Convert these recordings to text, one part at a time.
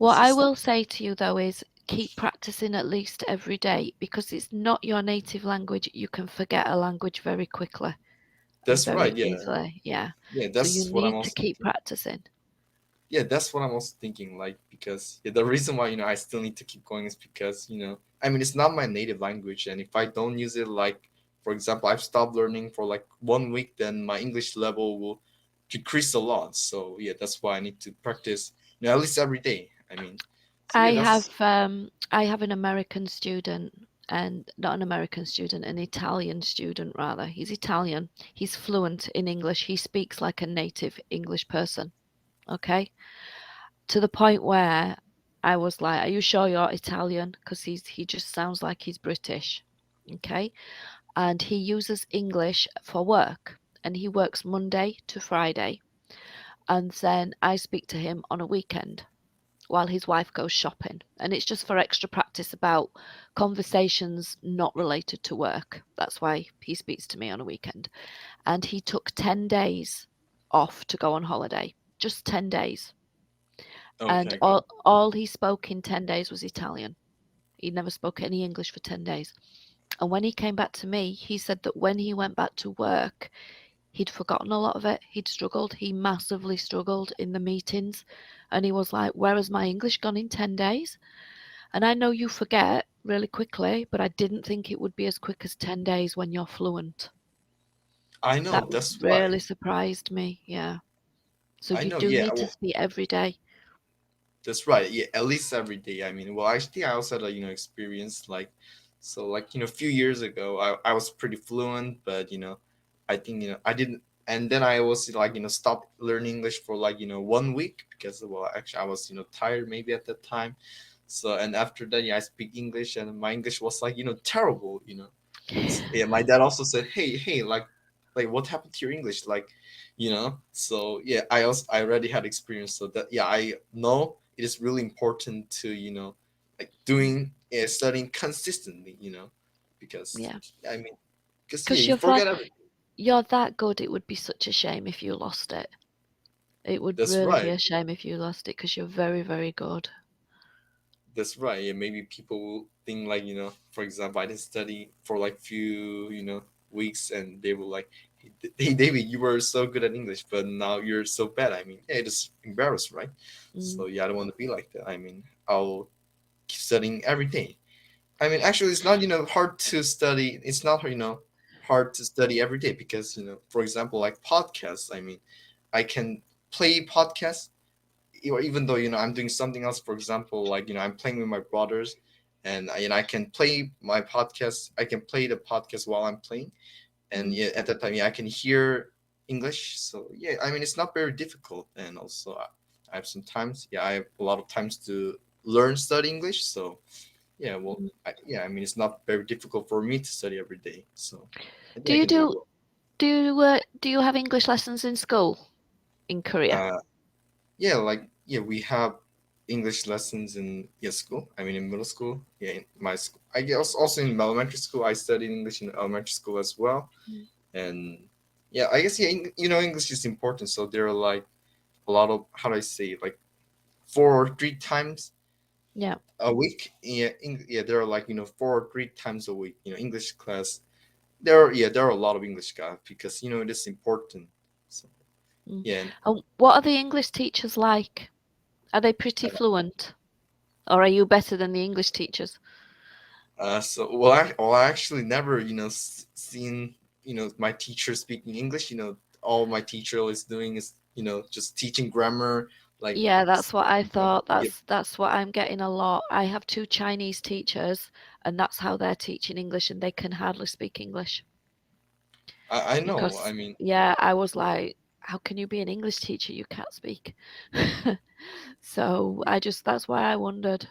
What It's I just will say to you though is keep practicing at least every day because it's not your native language. You can forget a language very quickly and that's very right. Yeah, easily. Yeah. yeah. So you That's what I'm need to also keep thinking. practicing. Yeah, that's what I'm also thinking. Like because yeah, the reason why I still need to keep going is because I mean it's not my native language, and if I don't use it, like for example, I've stopped learning for like 1 week, then my English level will decrease a lot. So yeah, that's why I need to practice at least every day. I mean, so yeah, that's I have an American student and not an American student, an Italian student rather. He's Italian. He's fluent in English. He speaks like a native English person. Okay? To the point where I was like, "Are you sure you're Italian?" Because he just sounds like he's British. Okay? And he uses English for work, and he works Monday to Friday, and then I speak to him on a weekend while his wife goes shopping. And it's just for extra practice about conversations not related to work. That's why he speaks to me on a weekend. And he took 10 days off to go on holiday, just 10 days. And okay. Got it. all he spoke in 10 days was Italian. He never spoke any English for 10 days. And when he came back to me, he said that when he went back to work, he'd forgotten a lot of it. He'd struggled. He massively struggled in the meetings. And he was like, "Where has my English gone in 10 days?" And I know you forget really quickly, but I didn't think it would be as quick as 10 days when you're fluent. I know. That That's right. really surprised me. Yeah. So I you know. do Yeah. need to speak every day. That's right. Yeah, at least every day. I mean, well, actually, I also had a experience like, so like a few years ago, I was pretty fluent, but I think I didn't, and then I was like stopped learning English for like 1 week because well, actually, I was tired maybe at that time. So and after that, yeah, I speak English, and my English was like terrible. Yeah, my dad also said, hey, like what happened to your English, like. So yeah, I already had experience, so that yeah, I know it is really important to like doing studying consistently, because Yeah. I mean, because yeah, Because you forget everything. you're that good, it would be such a shame if you lost it. It would That's really be right. a shame if you lost it because you're very, very good. That's right. Yeah, maybe people will think like for example, I didn't study for like few weeks, and they will like, hey David, you were so good at English, but now you're so bad. I mean, yeah, it is embarrassed, right? Mm. So yeah, I don't want to be like that. I mean, I'll keep studying every day. I mean, actually, it's not hard to study. It's not hard to study every day because for example, like podcasts. I mean, I can play podcasts, or even though I'm doing something else. For example, like I'm playing with my brothers, and I can play my podcast. I can play the podcast while I'm playing, and Mm. yeah, at that time, yeah, I can hear English. So yeah, I mean, it's not very difficult, and also I have some times. Yeah, I have a lot of times to learn study English. So yeah, well, Mm. yeah, I mean, it's not very difficult for me to study every day, so I Do think I you can do it do well. do you have English lessons in school in Korea? Uh, yeah, like yeah, we have English lessons in school. I mean, in middle school. Yeah, in my school. I guess also in elementary school, I studied English in elementary school as well, Mm. and yeah, I guess yeah, English is important. So there are like a lot of how do I say like 4 or 3 times Yeah. a week. Yeah, yeah, there are like 4 or 3 times a week. English class. There are a lot of English guys because it is important. So Mm. yeah, and, And what are the English teachers like? Are they pretty fluent? Or are you better than the English teachers? so well, I actually never seen my teacher speaking English. All my teacher is doing is just teaching grammar, like Yeah, that's what I thought. yeah, That's what I'm getting a lot. I have two Chinese teachers, and that's how they're teaching English, and they can hardly speak English. I know. I Because, mean, yeah, I was like, how can you be an English teacher? You can't speak. So that's why I wondered.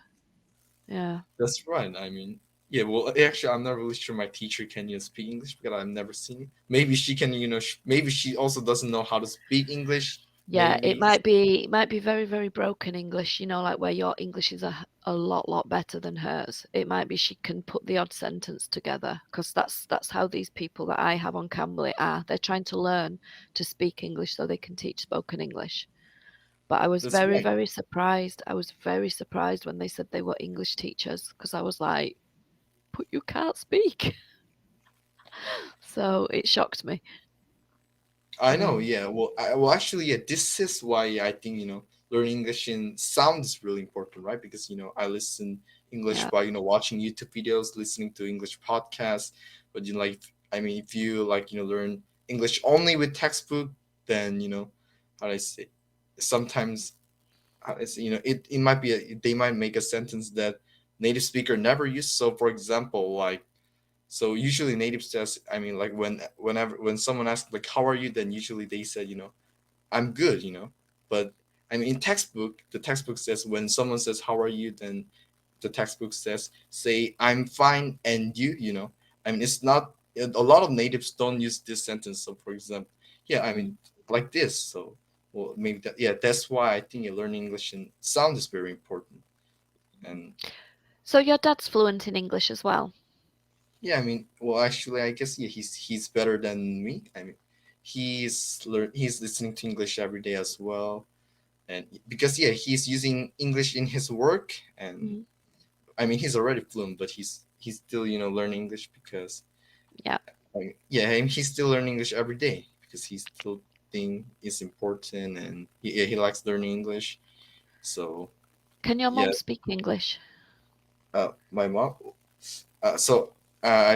Yeah. that's right. I mean, yeah. Well, actually, I'm not really sure my teacher can speak English because I've never seen it. Maybe she can. Maybe she also doesn't know how to speak English. Yeah, Maybe. it might be very, very broken English, like where your English is a lot better than hers. It might be she can put the odd sentence together because that's how these people that I have on Cambly are. They're trying to learn to speak English so they can teach spoken English. But I was That's very, right. very surprised. I was very surprised when they said they were English teachers because I was like, but you can't speak. So it shocked me. I know, Mm, yeah. Well, actually, yeah. This is why I think learning English in sound is really important, right? Because I listen English yeah. by watching YouTube videos, listening to English podcasts. But I mean, if you learn English only with textbook, then how do I say? Sometimes how do I say, it might be they might make a sentence that native speaker never use. So, for example, so usually native says, I mean, like when someone asks like how are you, then usually they said, I'm good, But I mean in textbook, the textbook says when someone says how are you, then the textbook says say I'm fine and you. I mean it's not a lot of natives don't use this sentence. So for example, yeah, I mean Mm. like this. So well maybe that yeah, that's why I think learning English and sound is very important. And So your dad's fluent in English as well? yeah, I mean, well, actually, I guess yeah, he's better than me. I mean, he's listening to English every day as well, and because yeah, he's using English in his work, and Mm. I mean, he's already fluent, but he's still learning English because Yeah. yeah, I mean, he's still learning English every day because he still think it's important, and yeah, he likes learning English. So Can your yeah, mom speak English? my mom. So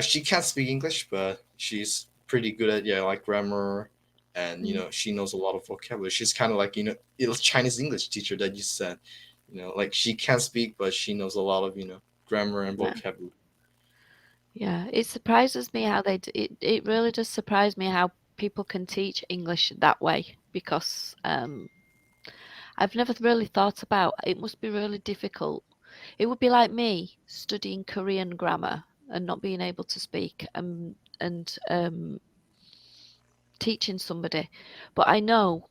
she can't speak English, but she's pretty good at yeah, like grammar, and Mm. she knows a lot of vocabulary. She's kind of like it's Chinese English teacher that you said, like she can't speak, but she knows a lot of grammar and Yeah. vocabulary. Yeah. It surprises me how it really does surprise me how people can teach English that way because I've never really thought about it must be really difficult. It would be like me studying Korean grammar and not being able to speak and teaching somebody. But I know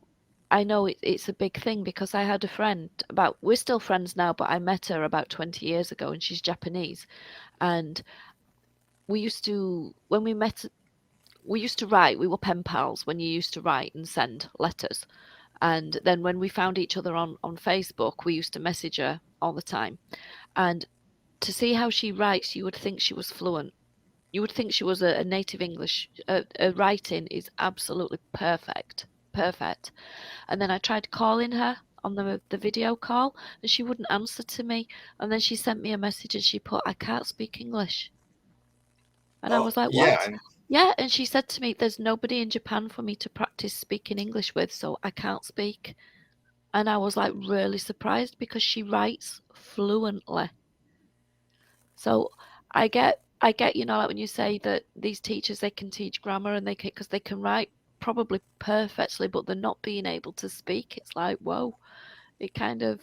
it's a big thing because I had a friend about we're still friends now, but I met her about 20 years ago and she's Japanese. And we used to when we met we used to write, we were pen pals when you used to write and send letters. And then when we found each other on Facebook, we used to message her all the time. And to see how she writes, you would think she was fluent. You would think she was a native English. Her writing is absolutely perfect, perfect. And then I tried calling her on the video call, and she wouldn't answer to me. And then she sent me a message, and she put, "I can't speak English." And I Oh was like, yeah, "What?" Yeah, and she said to me, "There's nobody in Japan for me to practice speaking English with, so I can't speak." And I was like really surprised because she writes fluently. So I get, like when you say that these teachers they can teach grammar and they can because they can write probably perfectly, but they're not being able to speak. It's like, whoa, it kind of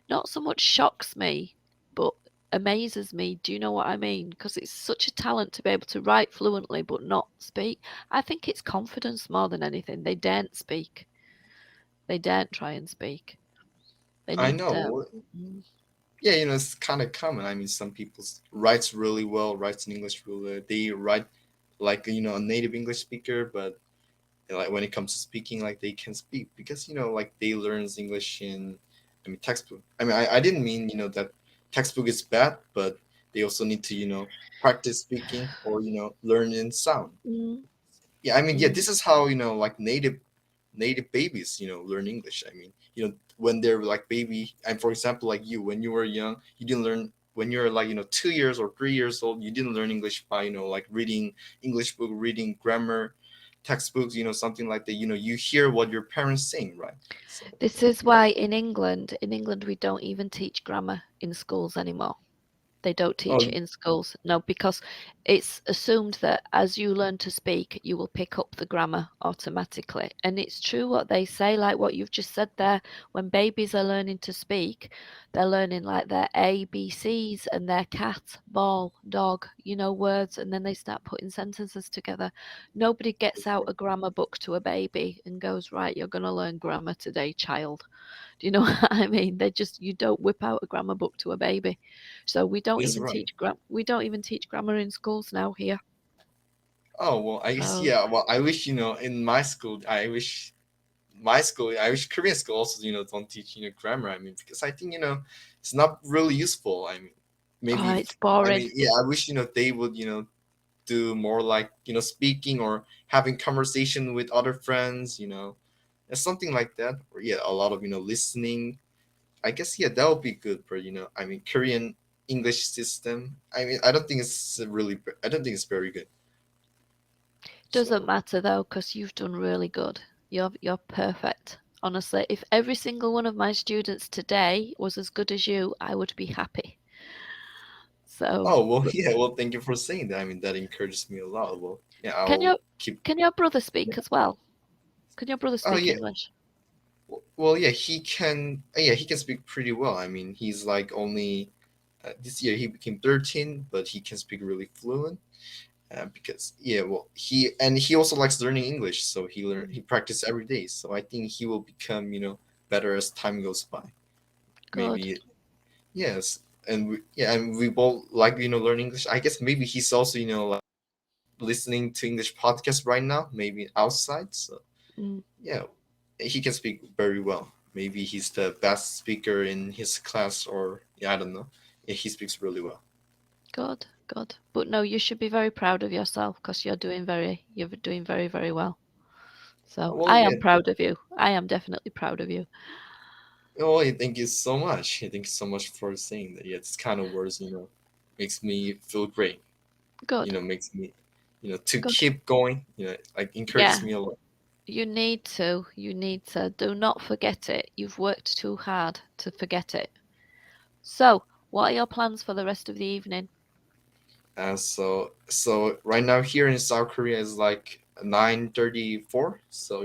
not so much shocks me, but amazes me. Do you know what I mean? Because it's such a talent to be able to write fluently but not speak. I think it's confidence more than anything. They daren't speak. They daren't try and speak. They I need know. mm, Yeah, it's kind of common. I mean, some people writes really well, writes in English really well. They write like a native English speaker, but like when it comes to speaking, like they can speak because like they learns English in, I mean, textbook. I mean, I didn't mean that textbook is bad, but they also need to practice speaking or learn in sound. mm, Yeah, I mean, yeah, mm. this is how like native babies learn English. I mean, when they're like baby, and for example like you, when you were young, you didn't learn when you're like 2 years or 3 years old, you didn't learn English by like reading English book, reading grammar textbooks, something like that. You hear what your parents saying, right? So This is why in England, we don't even teach grammar in schools anymore. They don't teach it oh in schools. No, because it's assumed that as you learn to speak, you will pick up the grammar automatically. And it's true what they say, like what you've just said there. When babies are learning to speak, they're learning like their A, B, C's and their cat, ball, dog, words, and then they start putting sentences together. Nobody gets out a grammar book to a baby and goes, right, you're going to learn grammar today, child. Do you know what I mean? You don't whip out a grammar book to a baby. So that's right. we don't even teach grammar in schools now here. Oh well, I guess So yeah. Well, I wish in my school, I wish my school, I wish Korean school also don't teach grammar. I mean, because I think it's not really useful. I mean, Oh, maybe it's boring. yeah, I wish they would do more like speaking or having conversation with other friends, and something like that. Or yeah, a lot of listening. I guess yeah, that would be good. But I mean, Korean English system. I mean, I don't think it's very good. Doesn't So matter though, because you've done really good. You're perfect. Honestly, if every single one of my students today was as good as you, I would be happy. So, oh well, yeah, well, thank you for saying that. I mean, that encourages me a lot. Well, yeah, can I'll your keep. can your brother speak as well? Can your brother Oh speak yeah, English? well, yeah, he can. Yeah, he can speak pretty well. I mean, he's like only this year he became 13, but he can speak really fluent. Because yeah, well, he also likes learning English, so Mm, he practices every day. So I think he will become better as time goes by. good. Maybe yes, and yeah, and we both like learn English. I guess maybe he's also like listening to English podcasts right now, maybe outside. So Mm, yeah, he can speak very well. Maybe he's the best speaker in his class, or yeah, I don't know. Yeah, he speaks really well. good, good. But no, you should be very proud of yourself because you're doing very, very well. So Well, I yeah. am proud of you. I am definitely proud of you. Oh, yeah, thank you so much. Yeah, thank you so much for saying that. Yeah, it's kind of words, makes me feel great. Good, Makes me, to good. keep going. Like encourages Yeah, me a lot. you need to. You need to. Do not forget it. You've worked too hard to forget it. So, what are your plans for the rest of the evening? So right now here in South Korea is like 9:34. So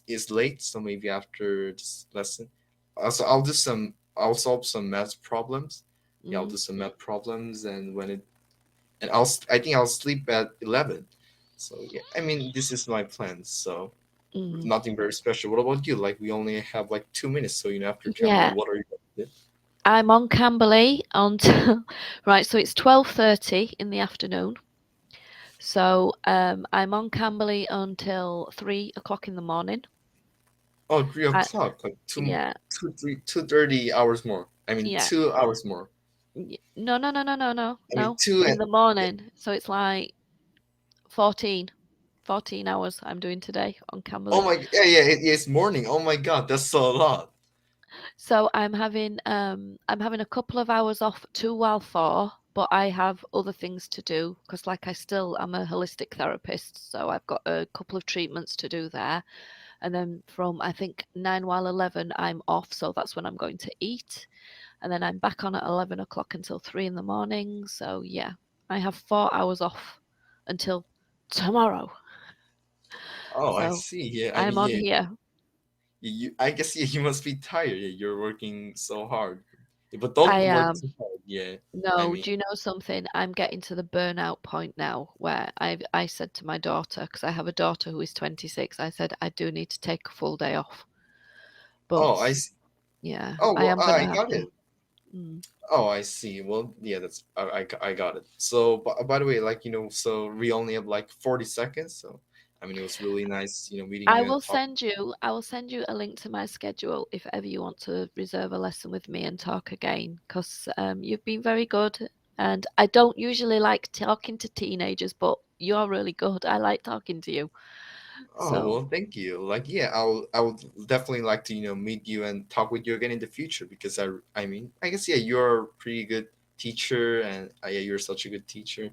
it's late. So maybe after this lesson, also I'll solve some math problems. Yeah, I'll Mm, do some math problems, and I think I'll sleep at 11. So yeah, I mean this is my plan. So mm. nothing very special. What about you? Like we only have like 2 minutes. So after Camberley, Yeah, what are you going to do? I'm on Camberley until right. So it's 12:30 in the afternoon. So I'm on Camberley until 3 o'clock in the morning. Oh, three I, o'clock. Like yeah, 2:30 hours more. I mean yeah. 2 hours more. No, no, no, no, no, no, I mean no. two In and the yeah. morning. So it's like 14, 14 hours I'm doing today on Oh Camberley. my yeah yeah it's morning. Oh my god, that's so a lot. So I'm having a couple of hours off 2 while 4, but I have other things to do because like I'm a holistic therapist, so I've got a couple of treatments to do there. And then from I think 9 while 11 I'm off, so that's when I'm going to eat. And then I'm back on at 11 o'clock until 3 in the morning. So yeah, I have 4 hours off until tomorrow. Oh, I So see. Yeah, I I'm mean on yeah. here. I guess yeah, you must be tired. Yeah, you're working so hard. Yeah, but I don't work am. too hard. Yeah, I No, mean do you know something? I'm getting to the burnout point now where I said to my daughter, because I have a daughter who is 26, I said I do need to take a full day off. oh But I see. yeah, Oh I well, am gonna I have got to. it. Mm. Oh, I see. Well, yeah, that's I got it. So, by the way, like so we only have like 40 seconds. So, I mean, it was really nice, meeting you and talking. I will send you a link to my schedule if ever you want to reserve a lesson with me and talk again, because you've been very good. And I don't usually like talking to teenagers, but you're really good. I like talking to you. Oh So, well, thank you. Like, yeah, I would definitely like to meet you and talk with you again in the future because I mean I guess yeah you're a pretty good teacher and yeah you're such a good teacher,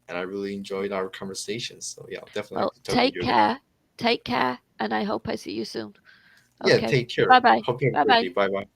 and I really enjoyed our conversations. So yeah, I'll definitely like well, to talk with you again. take care, and I hope I see you soon. Yeah, Okay, take care. bye bye. Hope you have a Bye great bye. day. Bye bye.